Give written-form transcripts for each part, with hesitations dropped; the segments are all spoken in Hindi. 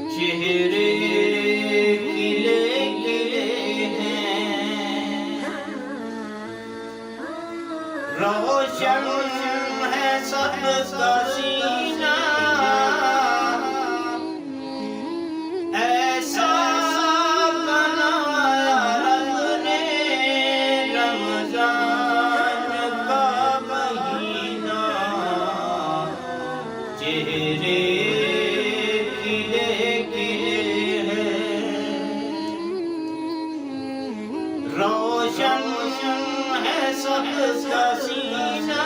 चेहरे खिले खिले हैं, रोशन है सबका सीना, ऐसा बनाया रब ने रमजान का महीना। चेहरे रोशन है सबका सीना,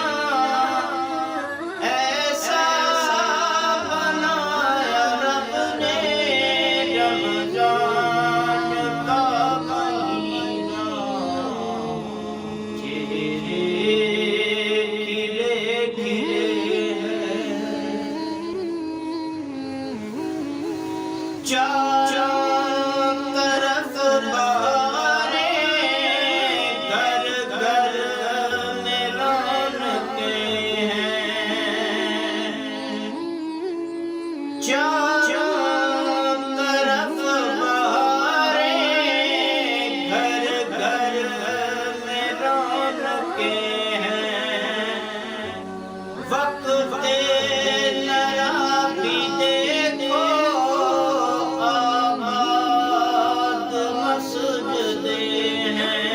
ऐसा बनाया रब ने रमजान का महीना। चेहरे खिले खिले हैं, चारों तरफ चारों तरफ बहारें, घर घर में रौनकें हैं। वक़्त-ए नया भी देखो, आबाद मस्जिदें हैं।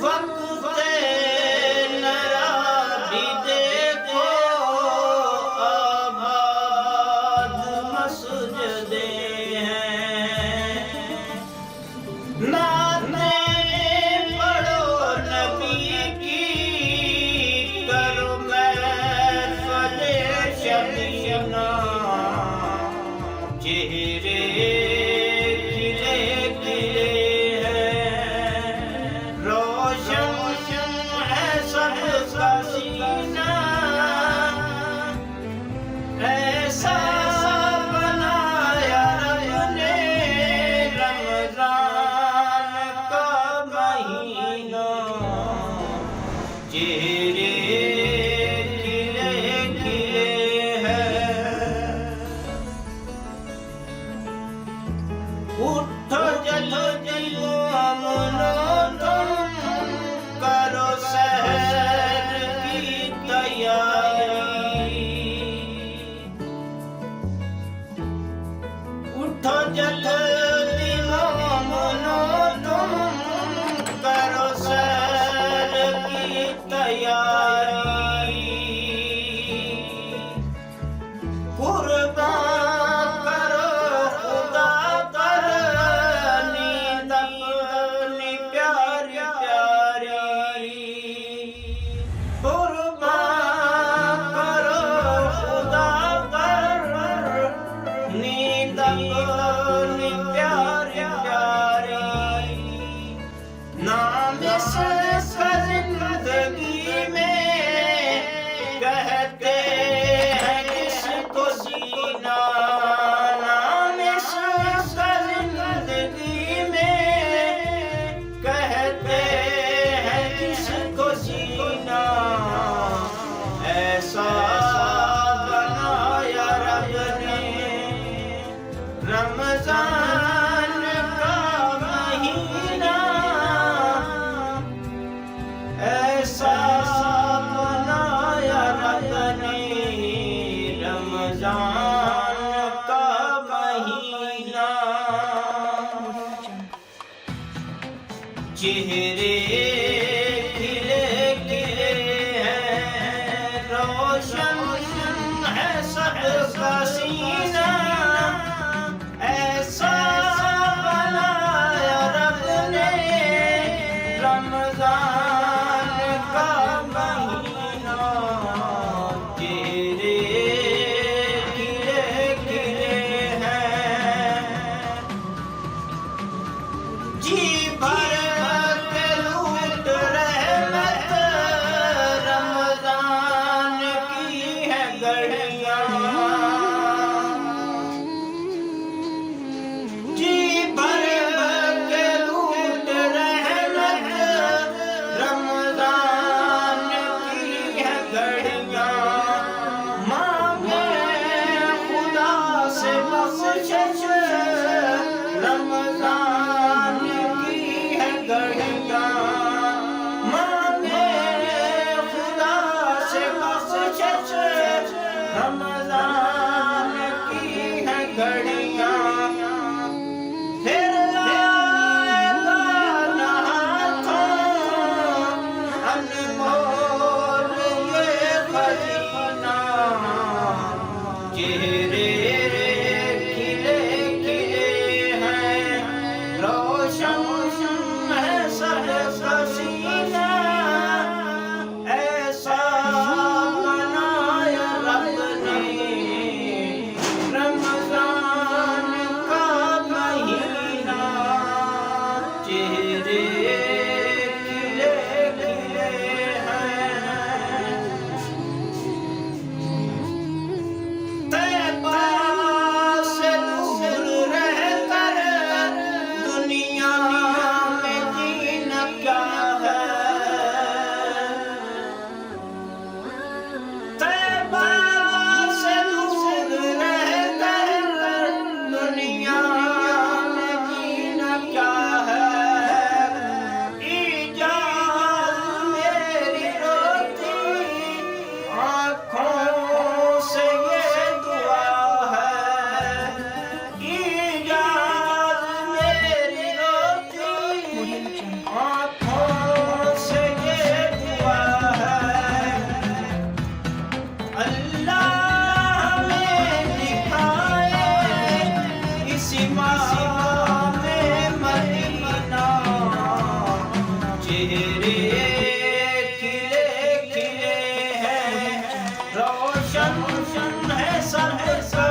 वक़्त-ए नया भी देखो, नाते पढ़ो नबी की, करो महफ़िले शमीना। चेहरे खिले खिले हैं, रोशन है सबका सीना, ऐसा चेहरे खिले खिले हैं। उठो जल्दी मोमिनो तुम, करो सहर की तैयारी। उठो जल्दी मोमिनो तुम, करो सहर की तैयारी। कुर्बान करो खुदा पर नींद अपनी प्यारी प्यारी। कुर्बान करो खुदा पर नींद अपनी प्यारी प्यारी। नाम इसका जिंदगी में कहते हैं किसको जीना, नाम इसका जिंदगी में कहते हैं किसको जीना। ऐसा बनाया रब ने रमजान का महीना, ऐसा बनाया रब ने रमजान का महीना। चेहरे खिले खिले हैं, रोशन है सबका सीना, ऐसा बनाया रब ने रमजान का महीना। चेहरे खिले खिले हैं, जी भर के लूट रहमत, रमजान की है घड़ियाँ। जी भर के लूट रहमत, रमजान की है घड़ियाँ। अल्लाह हमें दिखाए इसी माह में मदीना, चेहरे खिले खिले हैं, रोशन है सबका